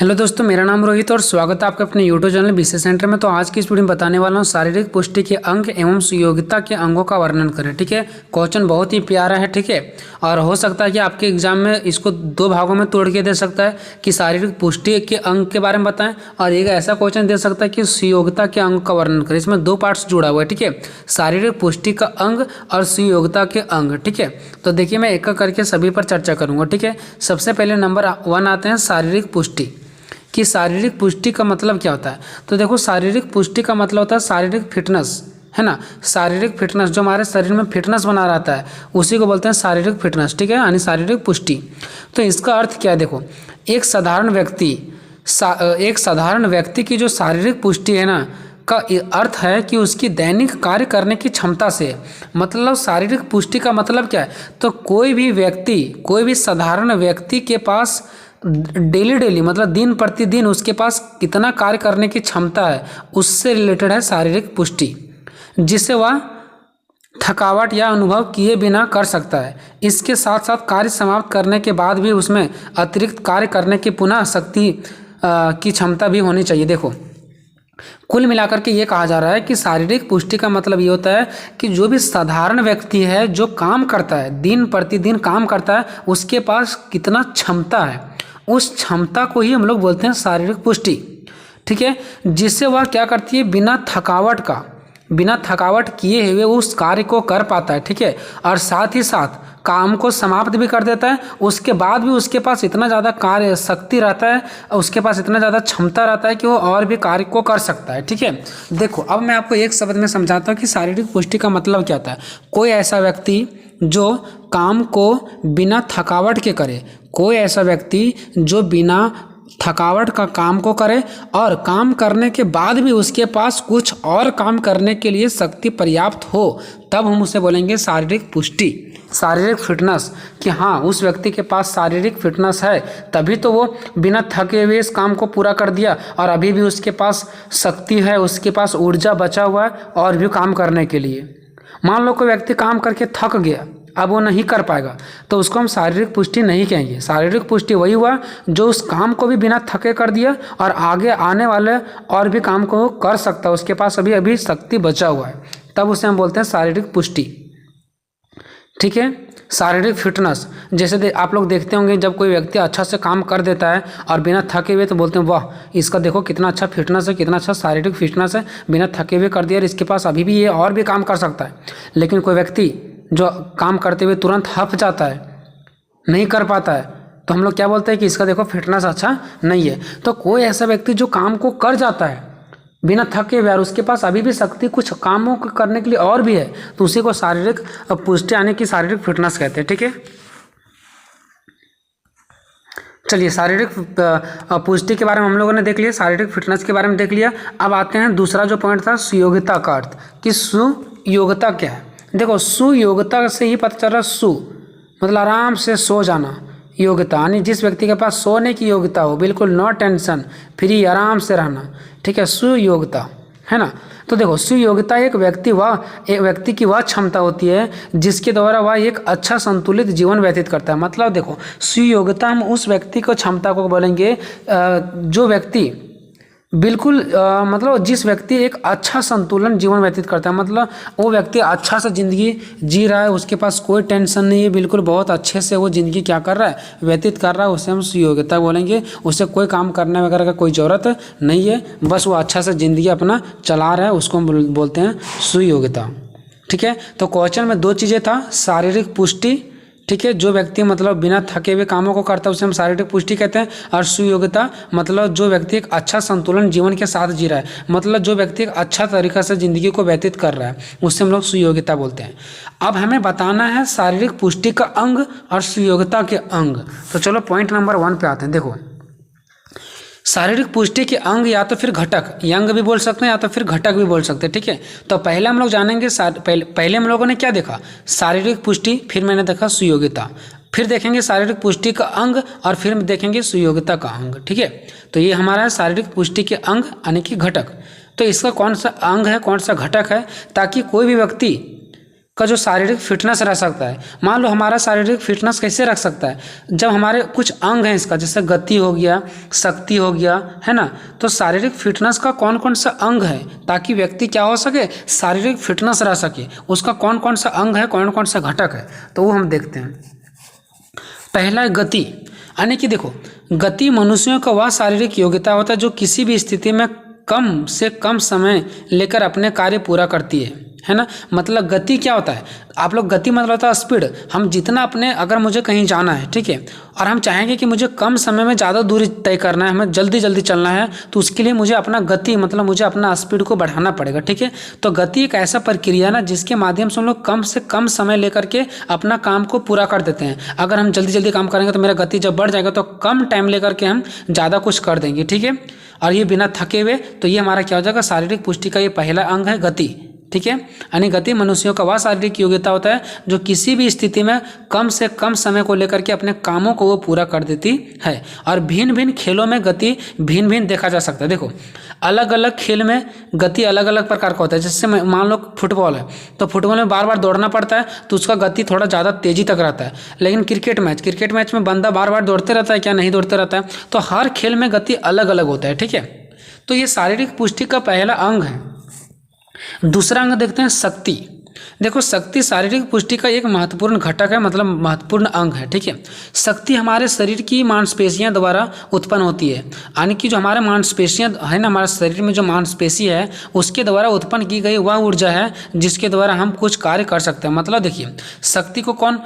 Hello दोस्तों, मेरा नाम रोहित और स्वागत है आपके अपने यूट्यूब चैनल बीसी सेंटर में। तो आज की इस वीडियो में बताने वाला हूँ शारीरिक पुष्टि के अंग एवं सुयोग्यता के अंगों का वर्णन करें। ठीक है, क्वेश्चन बहुत ही प्यारा है। ठीक है, और हो सकता है कि आपके एग्जाम में इसको दो भागों में तोड़ के दे सकता है कि शारीरिक पुष्टि के अंग के बारे में बताएं, और एक ऐसा क्वेश्चन दे सकता है कि सुयोग्यता के अंग का वर्णन करें। इसमें दो पार्ट्स जुड़ा हुआ है। ठीक है, शारीरिक पुष्टि का अंग और सुयोग्यता के अंग। ठीक है, तो देखिए मैं एक एक करके सभी पर चर्चा करूंगा। ठीक है, सबसे पहले नंबर 1 आते हैं शारीरिक पुष्टि। कि शारीरिक पुष्टि का मतलब क्या होता है। तो देखो, शारीरिक पुष्टि का मतलब होता है शारीरिक फिटनेस, है ना। शारीरिक फिटनेस जो हमारे शरीर में फिटनेस बना रहता है उसी को बोलते हैं शारीरिक फिटनेस। ठीक है, यानी शारीरिक पुष्टि। तो इसका अर्थ क्या है, देखो एक साधारण व्यक्ति की जो शारीरिक पुष्टि है ना का अर्थ है कि उसकी दैनिक कार्य करने की क्षमता से, मतलब शारीरिक पुष्टि का मतलब क्या है, तो कोई भी साधारण व्यक्ति के पास डेली मतलब दिन प्रतिदिन उसके पास कितना कार्य करने की क्षमता है उससे रिलेटेड है शारीरिक पुष्टि, जिसे वह थकावट या अनुभव किए बिना कर सकता है। इसके साथ साथ कार्य समाप्त करने के बाद भी उसमें अतिरिक्त कार्य करने की पुनः शक्ति की क्षमता भी होनी चाहिए। देखो, कुल मिलाकर के ये कहा जा रहा है कि शारीरिक पुष्टि का मतलब ये होता है कि जो भी साधारण व्यक्ति है जो काम करता है, दिन प्रतिदिन काम करता है, उसके पास कितना क्षमता है, उस क्षमता को ही हम लोग बोलते हैं शारीरिक पुष्टि। ठीक है, जिससे वह क्या करती है, बिना थकावट किए हुए उस कार्य को कर पाता है। ठीक है, और साथ ही साथ काम को समाप्त भी कर देता है। उसके बाद भी उसके पास इतना ज़्यादा कार्य शक्ति रहता है, उसके पास इतना ज़्यादा क्षमता रहता है कि वो और भी कार्य को कर सकता है। ठीक है, देखो अब मैं आपको एक शब्द में समझाता हूँ कि शारीरिक पुष्टि का मतलब क्या होता है। कोई ऐसा व्यक्ति जो काम को बिना थकावट के करे, कोई ऐसा व्यक्ति जो बिना थकावट का काम को करे और काम करने के बाद भी उसके पास कुछ और काम करने के लिए शक्ति पर्याप्त हो, तब हम उसे बोलेंगे शारीरिक पुष्टि, शारीरिक फिटनेस। कि हाँ, उस व्यक्ति के पास शारीरिक फिटनेस है, तभी तो वो बिना थके हुए इस काम को पूरा कर दिया और अभी भी उसके पास शक्ति है, उसके पास ऊर्जा बचा हुआ है और भी काम करने के लिए। मान लो कोई व्यक्ति काम करके थक गया, अब वो नहीं कर पाएगा, तो उसको हम शारीरिक पुष्टि नहीं कहेंगे। शारीरिक पुष्टि वही हुआ जो उस काम को भी बिना थके कर दिया और आगे आने वाले और भी काम को कर सकता है, उसके पास अभी शक्ति बचा हुआ है, तब उसे हम बोलते हैं शारीरिक पुष्टि। ठीक है, शारीरिक फिटनेस। जैसे आप लोग देखते होंगे जब कोई व्यक्ति अच्छा से काम कर देता है और बिना थके हुए, तो बोलते हैं वाह, इसका देखो कितना अच्छा फिटनेस है, कितना अच्छा शारीरिक फिटनेस है, बिना थके हुए कर दिया और इसके पास अभी भी ये और भी काम कर सकता है। लेकिन कोई व्यक्ति जो काम करते हुए तुरंत हफ जाता है, नहीं कर पाता है, तो हम लोग क्या बोलते हैं कि इसका देखो फिटनेस अच्छा नहीं है। तो कोई ऐसा व्यक्ति जो काम को कर जाता है बिना थके हुए और उसके पास अभी भी शक्ति कुछ कामों को करने के लिए और भी है, तो उसी को शारीरिक पुष्टि यानी कि शारीरिक फिटनेस कहते हैं। ठीक है, चलिए शारीरिक पुष्टि के बारे में हम लोगों ने देख लिया, शारीरिक फिटनेस के बारे में देख लिया। अब आते हैं दूसरा जो पॉइंट था, सुयोग्यता का अर्थ। कि सुयोग्यता क्या है। देखो, सुयोग्यता से ही पता चल रहा, सु मतलब आराम से सो जाना, योग्यता यानी जिस व्यक्ति के पास सोने की योग्यता हो, बिल्कुल नो टेंशन, फ्री आराम से रहना। ठीक है, सुयोग्यता है ना। तो देखो, सुयोग्यता एक व्यक्ति की वह क्षमता होती है जिसके द्वारा वह एक अच्छा संतुलित जीवन व्यतीत करता है। मतलब देखो, सुयोग्यता हम उस व्यक्ति को क्षमता को बोलेंगे जो व्यक्ति बिल्कुल मतलब जिस व्यक्ति एक अच्छा संतुलन जीवन व्यतीत करता है, मतलब वो व्यक्ति अच्छा से ज़िंदगी जी रहा है, उसके पास कोई टेंशन नहीं है, बिल्कुल बहुत अच्छे से वो ज़िंदगी क्या कर रहा है, व्यतीत कर रहा है, उसे हम सुयोग्यता बोलेंगे। उसे कोई काम करने वगैरह का कोई ज़रूरत नहीं है, बस वो अच्छा से ज़िंदगी अपना चला रहा है, उसको हम बोलते हैं सुयोग्यता। ठीक है, तो क्वेश्चन में दो चीज़ें था, शारीरिक पुष्टि, ठीक है, जो व्यक्ति मतलब बिना थके हुए कामों को करता है उसे हम शारीरिक पुष्टि कहते हैं। और सुयोग्यता मतलब जो व्यक्ति एक अच्छा संतुलन जीवन के साथ जी रहा है, मतलब जो व्यक्ति एक अच्छा तरीका से ज़िंदगी को व्यतीत कर रहा है, उससे हम लोग सुयोग्यता बोलते हैं। अब हमें बताना है शारीरिक पुष्टि का अंग और सुयोग्यता के अंग। तो चलो पॉइंट नंबर 1 पे आते हैं। देखो, शारीरिक पुष्टि के अंग या तो फिर घटक, अंग भी बोल सकते हैं या तो फिर घटक भी बोल सकते हैं। ठीक है, तो पहले हम लोग जानेंगे पहले हम लोगों ने क्या देखा, शारीरिक पुष्टि, फिर मैंने देखा सुयोग्यता, फिर देखेंगे शारीरिक पुष्टि का अंग और फिर देखेंगे सुयोग्यता का अंग। ठीक है, तो ये हमारा है शारीरिक पुष्टि के अंग यानी कि घटक। तो इसका कौन सा अंग है, कौन सा घटक है, ताकि कोई भी व्यक्ति का जो शारीरिक फिटनेस रह सकता है। मान लो हमारा शारीरिक फिटनेस कैसे रख सकता है, जब हमारे कुछ अंग हैं इसका, जैसे गति हो गया, शक्ति हो गया, है ना। तो शारीरिक फिटनेस का कौन कौन सा अंग है, ताकि व्यक्ति क्या हो सके, शारीरिक फिटनेस रह सके, उसका कौन कौन सा अंग है, कौन कौन सा घटक है, तो वो हम देखते हैं। पहला है गति, यानी कि देखो, गति मनुष्यों का वह शारीरिक योग्यता होता है जो किसी भी स्थिति में कम से कम समय लेकर अपने कार्य पूरा करती है ना। मतलब गति क्या होता है, आप लोग गति मतलब होता है स्पीड। हम जितना अपने, अगर मुझे कहीं जाना है, ठीक है, और हम चाहेंगे कि मुझे कम समय में ज़्यादा दूरी तय करना है, हमें जल्दी जल्दी चलना है, तो उसके लिए मुझे अपना गति मतलब मुझे अपना स्पीड को बढ़ाना पड़ेगा, ठीक है। तो गति एक ऐसा प्रक्रिया है ना जिसके माध्यम से हम लोग कम से कम समय लेकर के अपना काम को पूरा कर देते हैं। अगर हम जल्दी जल्दी काम करेंगे तो मेरा गति जब बढ़ जाएगा तो कम टाइम लेकर के हम ज़्यादा कुछ कर देंगे, ठीक है, और ये बिना थके हुए। तो ये हमारा क्या हो जाएगा, शारीरिक पुष्टि का ये पहला अंग है गति, ठीक है। यानी गति मनुष्यों का वह शारीरिक योग्यता होता है जो किसी भी स्थिति में कम से कम समय को लेकर के अपने कामों को वो पूरा कर देती है। और भिन्न भिन्न खेलों में गति भिन्न भिन्न देखा जा सकता है। देखो, अलग अलग खेल में गति अलग अलग प्रकार का होता है। जैसे मान लो फुटबॉल है, तो फुटबॉल में बार बार दौड़ना पड़ता है, तो उसका गति थोड़ा ज़्यादा तेजी तक रहता है। लेकिन क्रिकेट मैच में बंदा बार बार दौड़ते रहता है, क्या नहीं दौड़ते रहता है। तो हर खेल में गति अलग अलग होता है, ठीक है। तो ये शारीरिक पुष्टि का पहला अंग है। दूसरा अंग देखते हैं शक्ति। देखो, शक्ति शारीरिक पुष्टि का एक महत्वपूर्ण घटक है, मतलब महत्वपूर्ण अंग है, ठीक है। शक्ति हमारे शरीर की मांसपेशियां द्वारा उत्पन्न होती है, यानी कि जो हमारे मांसपेशियां है ना, हमारे शरीर में जो मांसपेशी है उसके द्वारा उत्पन्न की गई वह ऊर्जा है जिसके द्वारा हम कुछ कार्य कर सकते हैं। मतलब देखिए, शक्ति को कौन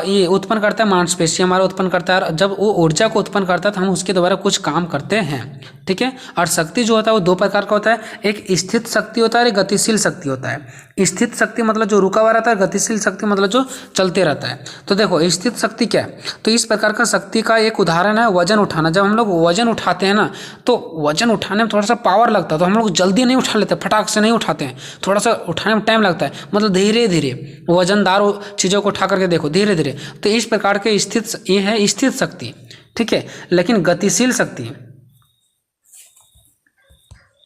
ये उत्पन्न करता है, मांसपेशी हमारा उत्पन्न करता है। और जब वो ऊर्जा को उत्पन्न करता है तो हम उसके द्वारा कुछ काम करते हैं, ठीक है। और शक्ति जो होता है वो दो प्रकार का होता है, एक स्थित शक्ति होता है और एक गतिशील शक्ति होता है। स्थित शक्ति मतलब जो रुका हुआ रहता है, गतिशील शक्ति मतलब जो चलते रहता है। तो देखो, स्थित शक्ति क्या है, तो इस प्रकार का शक्ति का एक उदाहरण है वजन उठाना। जब हम लोग वजन उठाते हैं ना, तो वजन उठाने में थोड़ा सा पावर लगता है, तो हम लोग जल्दी नहीं उठा लेते, फटाक से नहीं उठाते हैं, थोड़ा सा उठाने में टाइम लगता है। मतलब धीरे धीरे वजनदार चीज़ों को उठा करके देखो, धीरे धीरे। तो इस प्रकार के स्थित, ये है स्थित शक्ति, ठीक है। लेकिन गतिशील शक्ति,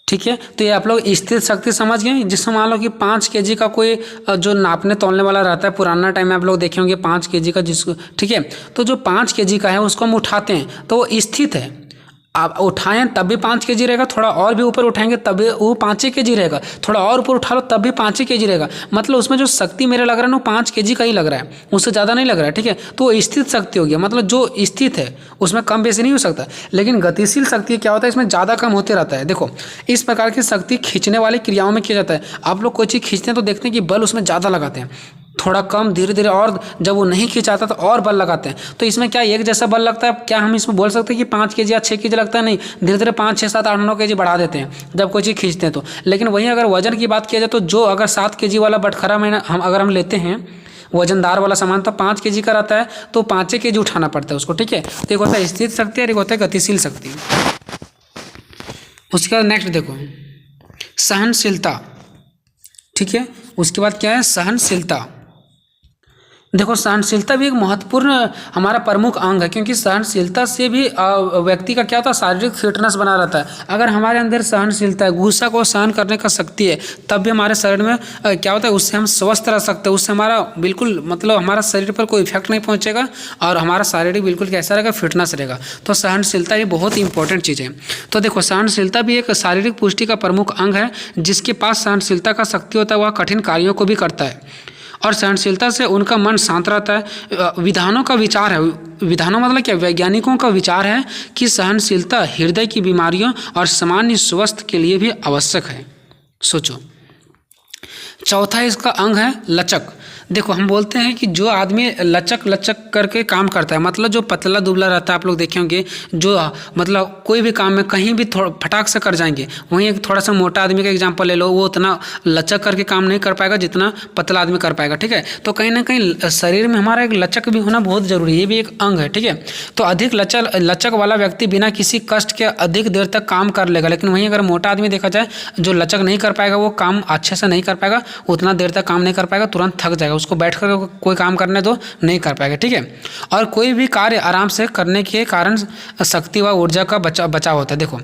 ठीक है, तो ये आप लोग स्थिर शक्ति समझ गए, जिसमें मान लो कि 5 kg का कोई जो नापने तोलने वाला रहता है, पुराना टाइम में आप लोग देखे होंगे 5 kg का, जिसको, ठीक है। तो जो 5 kg का है उसको हम उठाते हैं तो वो स्थित है। आप उठाएं तब भी 5 kg रहेगा, थोड़ा और भी ऊपर उठाएंगे तब भी वो 5 kg रहेगा, थोड़ा और ऊपर उठा लो तब भी 5 kg रहेगा। मतलब उसमें जो शक्ति मेरे लग रहा है ना, 5 kg का ही लग रहा है, उससे ज़्यादा नहीं लग रहा है, ठीक है। तो वो स्थित शक्ति हो गया, मतलब जो स्थित है उसमें कम बेसी नहीं हो सकता। लेकिन गतिशील शक्ति क्या होता है, इसमें ज़्यादा कम होते रहता है। देखो, इस प्रकार की शक्ति खींचने वाली क्रियाओं में किया जाता है। आप लोग कोई चीज़ खींचते हैं तो देखते हैं कि बल उसमें ज़्यादा लगाते हैं, थोड़ा कम धीरे धीरे, और जब वो नहीं खींचाता तो और बल लगाते हैं। तो इसमें क्या एक जैसा बल लगता है, क्या हम इसमें बोल सकते हैं कि 5 kg या 6 kg लगता है? नहीं, धीरे धीरे 5, 6, 7, 8, 9 kg बढ़ा देते हैं जब कोई चीज़ खींचते हैं तो। लेकिन वहीं अगर वजन की बात किया जाए तो जो अगर 7 kg वाला बटखरा में अगर हम लेते हैं वजनदार वाला सामान, तो 5 kg का रहता है तो 5 kg उठाना पड़ता है उसको, ठीक है। तो एक होता है स्थिर शक्ति और एक होता है गतिशील शक्ति। उसके बाद नेक्स्ट देखो, सहनशीलता, ठीक है। उसके बाद क्या है, सहनशीलता। देखो, सहनशीलता भी एक महत्वपूर्ण हमारा प्रमुख अंग है, क्योंकि सहनशीलता से भी व्यक्ति का क्या होता है, शारीरिक फिटनेस बना रहता है। अगर हमारे अंदर सहनशीलता है, गुस्सा को सहन करने का शक्ति है, तब भी हमारे शरीर में क्या होता है, उससे हम स्वस्थ रह सकते हैं। उससे हमारा बिल्कुल मतलब हमारा शरीर पर कोई इफेक्ट नहीं पहुँचेगा और हमारा शारीरिक बिल्कुल कैसा रहेगा, फिटनेस रहेगा। तो सहनशीलता ये बहुत इंपॉर्टेंट चीज़ है। तो देखो, सहनशीलता भी एक शारीरिक पुष्टि का प्रमुख अंग है। जिसके पास सहनशीलता का शक्ति होता है वह कठिन कार्यों को भी करता है, और सहनशीलता से उनका मन शांत रहता है। विधानों का विचार है, विधानों मतलब क्या, वैज्ञानिकों का विचार है कि सहनशीलता हृदय की बीमारियों और सामान्य स्वास्थ्य के लिए भी आवश्यक है। सोचो, चौथा इसका अंग है लचक। देखो, हम बोलते हैं कि जो आदमी लचक करके काम करता है, मतलब जो पतला दुबला रहता है, आप लोग देखे होंगे, जो मतलब कोई भी काम में कहीं भी थोड़ा फटाक से कर जाएंगे। वहीं एक थोड़ा सा मोटा आदमी का एग्जांपल ले लो, वो उतना लचक करके काम नहीं कर पाएगा जितना पतला आदमी कर पाएगा, ठीक है। तो कहीं ना कहीं शरीर में हमारा एक लचक भी होना बहुत ज़रूरी है, ये भी एक अंग है, ठीक है। तो अधिक लचक वाला व्यक्ति बिना किसी कष्ट के अधिक देर तक काम कर लेगा। लेकिन वहीं अगर मोटा आदमी देखा जाए, जो लचक नहीं कर पाएगा वो काम अच्छे से नहीं कर पाएगा उतना देर तक काम नहीं कर पाएगा, तुरंत थक जाएगा, उसको बैठ कर कोई काम करने दो नहीं कर पाएगा, ठीक है। और कोई भी कार्य आराम से करने के कारण शक्ति व ऊर्जा का बचाव होता है। देखो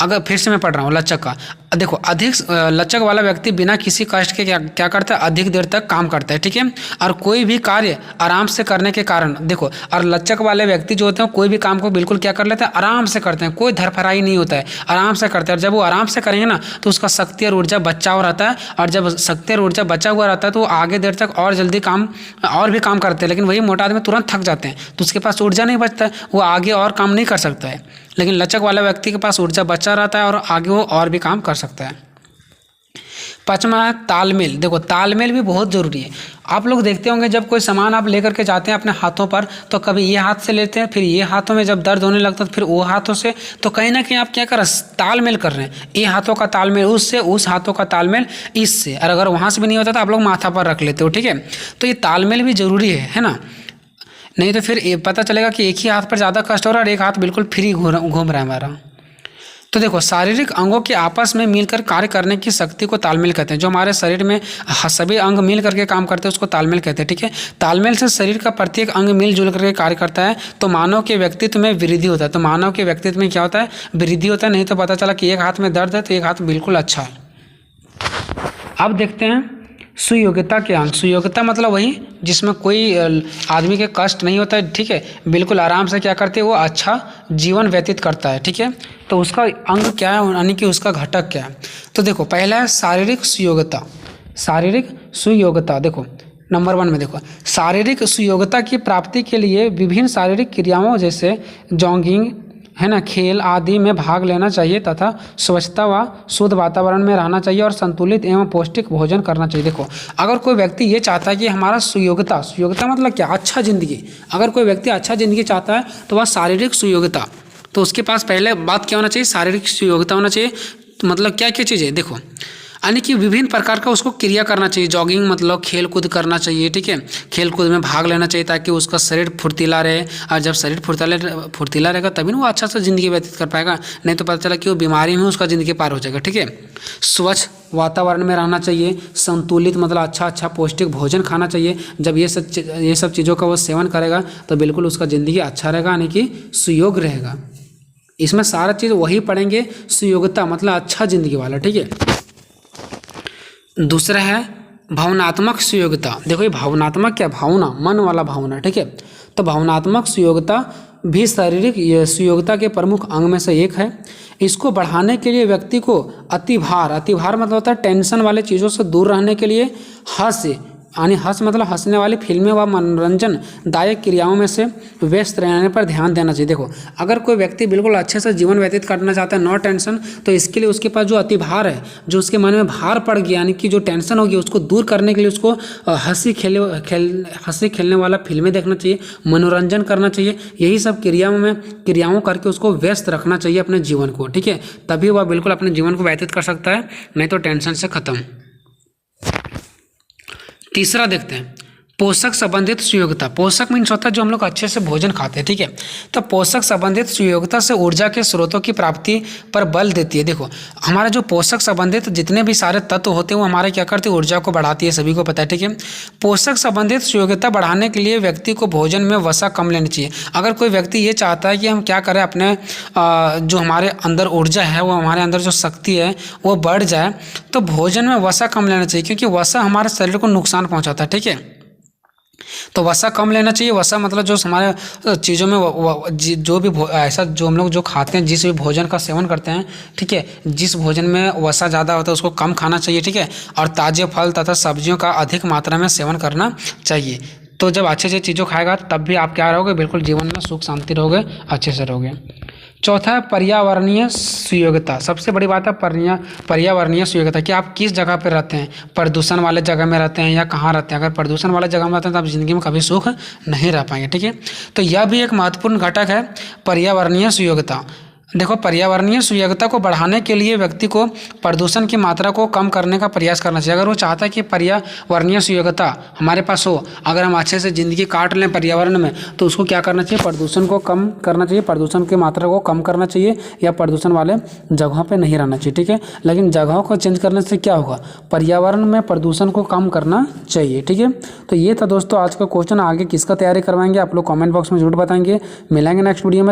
अगर फिर से मैं पढ़ रहा हूँ लचक का, देखो अधिक लचक वाला व्यक्ति बिना किसी कष्ट के क्या करता है, अधिक देर तक काम करता है, ठीक है। और कोई भी कार्य आराम से करने के कारण, देखो और लचक वाले व्यक्ति जो होते हैं कोई भी काम को बिल्कुल क्या कर लेते हैं, आराम से करते हैं, कोई धरफराई नहीं होता है, आराम से करते हैं। और जब वो आराम से करेंगे ना तो उसका शक्ति और ऊर्जा बचा हुआ रहता है, और जब शक्ति और ऊर्जा बचा हुआ रहता है तो वो आगे देर तक और जल्दी काम और भी काम करते हैं। लेकिन वही मोटा आदमी तुरंत थक जाते हैं तो उसके पास ऊर्जा नहीं बचता है, वो आगे और काम नहीं कर सकता है। लेकिन लचक वाला व्यक्ति के पास ऊर्जा बचा रहता है और आगे वो और भी काम कर सकता है। पांचवा है तालमेल। देखो तालमेल भी बहुत ज़रूरी है। आप लोग देखते होंगे जब कोई सामान आप लेकर के जाते हैं अपने हाथों पर, तो कभी ये हाथ से लेते हैं, फिर ये हाथों में जब दर्द होने लगता है फिर वो हाथों से, तो कहीं ना कहीं आप क्या कर रहे हैं, तालमेल कर रहे हैं। ये हाथों का तालमेल उससे, उस हाथों का तालमेल इससे, और अगर वहाँ से भी नहीं होता तो आप लोग माथा पर रख लेते हो, ठीक है। तो ये तालमेल भी ज़रूरी है ना। नहीं तो फिर ये पता चलेगा कि एक ही हाथ पर ज़्यादा कष्ट हो रहा है और एक हाथ बिल्कुल फ्री घूम रहा है हमारा। तो देखो शारीरिक अंगों के आपस में मिलकर कार्य करने की शक्ति को तालमेल कहते हैं। जो हमारे शरीर में सभी अंग मिल करके काम करते हैं उसको तालमेल कहते हैं, ठीक है। तालमेल से शरीर का प्रत्येक अंग मिलजुल करके कार्य करता है तो मानव के व्यक्तित्व में वृद्धि होता है। तो मानव के व्यक्तित्व में क्या होता है, वृद्धि होता है। नहीं तो पता चला कि एक हाथ में दर्द है तो एक हाथ बिल्कुल अच्छा है। अब देखते हैं सुयोग्यता के अंग। सुयोग्यता मतलब वही जिसमें कोई आदमी के कष्ट नहीं होता है, ठीक है, बिल्कुल आराम से क्या करते हैं, वो अच्छा जीवन व्यतीत करता है, ठीक है। तो उसका अंग क्या है, यानी कि उसका घटक क्या है। तो देखो पहला है शारीरिक सुयोग्यता। शारीरिक सुयोग्यता देखो नंबर 1 में देखो, शारीरिक सुयोग्यता की प्राप्ति के लिए विभिन्न शारीरिक क्रियाओं जैसे जॉगिंग है ना, खेल आदि में भाग लेना चाहिए तथा स्वच्छता व शुद्ध वातावरण में रहना चाहिए और संतुलित एवं पौष्टिक भोजन करना चाहिए। देखो अगर कोई व्यक्ति ये चाहता है कि हमारा सुयोग्यता मतलब क्या, अच्छा जिंदगी, अगर कोई व्यक्ति अच्छा जिंदगी चाहता है तो वह शारीरिक सुयोग्यता, तो उसके पास पहले बात क्या होना चाहिए, शारीरिक सुयोग्यता होना चाहिए। तो मतलब क्या क्या चीज़ें, देखो यानी कि विभिन्न प्रकार का उसको क्रिया करना चाहिए। जॉगिंग मतलब खेल कूद करना चाहिए, ठीक है, खेल कूद में भाग लेना चाहिए ताकि उसका शरीर फुर्तीला रहे, और जब शरीर फुर्तीला रहेगा तभी ना वो अच्छा से ज़िंदगी व्यतीत कर पाएगा। नहीं तो पता चला कि वो बीमारी में उसका ज़िंदगी पार हो जाएगा, ठीक है। स्वच्छ वातावरण में रहना चाहिए, संतुलित मतलब अच्छा पौष्टिक भोजन खाना चाहिए। जब ये सब चीज़ों का वो सेवन करेगा तो बिल्कुल उसका ज़िंदगी अच्छा रहेगा, यानी कि सुयोग रहेगा। इसमें सारा चीज़ वही पढ़ेंगे, सुयोग्यता मतलब अच्छा ज़िंदगी वाला, ठीक है। दूसरा है भावनात्मक सुयोग्यता। देखो ये भावनात्मक क्या, भावना, मन वाला भावना, ठीक है। तो भावनात्मक सुयोग्यता भी शारीरिक सुयोग्यता के प्रमुख अंग में से एक है। इसको बढ़ाने के लिए व्यक्ति को अतिभार मतलब होता है टेंशन वाले चीज़ों से दूर रहने के लिए हास्य यानी मतलब हंसने वाली फिल्में व मनोरंजन दायक क्रियाओं में से व्यस्त रहने पर ध्यान देना चाहिए। देखो अगर कोई व्यक्ति बिल्कुल अच्छे से जीवन व्यतीत करना चाहता है, नो टेंशन, तो इसके लिए उसके पास जो अतिभार है, जो उसके मन में भार पड़ गया यानी कि जो टेंशन होगी उसको दूर करने के लिए उसको हंसी खेलने वाला फिल्में देखना चाहिए, मनोरंजन करना चाहिए। यही सब क्रियाओं करके उसको व्यस्त रखना चाहिए अपने जीवन को, ठीक है। तभी वह बिल्कुल अपने जीवन को व्यतीत कर सकता है, नहीं तो टेंशन से खत्म। तीसरा देखते हैं पोषक संबंधित सुयोग्यता। पोषक मीन्स होता है जो हम लोग अच्छे से भोजन खाते हैं, ठीक है। तो पोषक संबंधित सुयोग्यता से ऊर्जा के स्रोतों की प्राप्ति पर बल देती है। देखो हमारा जो पोषक संबंधित जितने भी सारे तत्व होते हैं वो हमारे क्या करते हैं, ऊर्जा को बढ़ाती है, सभी को पता है, ठीक है। पोषक संबंधित सुयोग्यता बढ़ाने के लिए व्यक्ति को भोजन में वसा कम लेनी चाहिए। अगर कोई व्यक्ति ये चाहता है कि हम क्या करें, अपने जो हमारे अंदर ऊर्जा है, वो हमारे अंदर जो शक्ति है वो बढ़ जाए, तो भोजन में वसा कम लेना चाहिए, क्योंकि वसा हमारे शरीर को नुकसान पहुँचाता है, ठीक है। तो वसा कम लेना चाहिए। वसा मतलब जो हमारे चीज़ों में जो भी ऐसा जो हम लोग जो खाते हैं, जिस भी भोजन का सेवन करते हैं, ठीक है, जिस भोजन में वसा ज़्यादा होता है उसको कम खाना चाहिए, ठीक है। और ताज़े फल तथा सब्जियों का अधिक मात्रा में सेवन करना चाहिए। तो जब अच्छे चीज़ों खाएगा तब भी आप क्या रहोगे, बिल्कुल जीवन में सुख शांति रहोगे, अच्छे से रहोगे। चौथा है पर्यावरणीय सुयोग्यता। सबसे बड़ी बात है पर्यावरणीय सुयोग्यता कि आप किस जगह पर रहते हैं, प्रदूषण वाले जगह में रहते हैं या कहाँ रहते हैं। अगर प्रदूषण वाले जगह में रहते हैं तो आप ज़िंदगी में कभी सुख नहीं रह पाएंगे, ठीक है। तो यह भी एक महत्वपूर्ण घटक है पर्यावरणीय सुयोग्यता। देखो, पर्यावरणीय सुयोग्यता को बढ़ाने के लिए व्यक्ति को प्रदूषण की मात्रा को कम करने का प्रयास करना चाहिए। अगर वो चाहता है कि पर्यावरणीय सुयोग्यता हमारे पास हो, अगर हम अच्छे से ज़िंदगी काट लें पर्यावरण में, तो उसको क्या करना चाहिए, प्रदूषण को कम करना चाहिए, प्रदूषण की मात्रा को कम करना चाहिए, या प्रदूषण वाले जगहों पर नहीं रहना चाहिए। ठीक है, लेकिन जगहों को चेंज करने से क्या होगा, पर्यावरण में प्रदूषण को कम करना चाहिए। ठीक है, तो ये था दोस्तों आज का क्वेश्चन। आगे किसका तैयारी करवाएंगे आप लोग कमेंट बॉक्स में जरूर बताएंगे। मिलेंगे नेक्स्ट वीडियो में।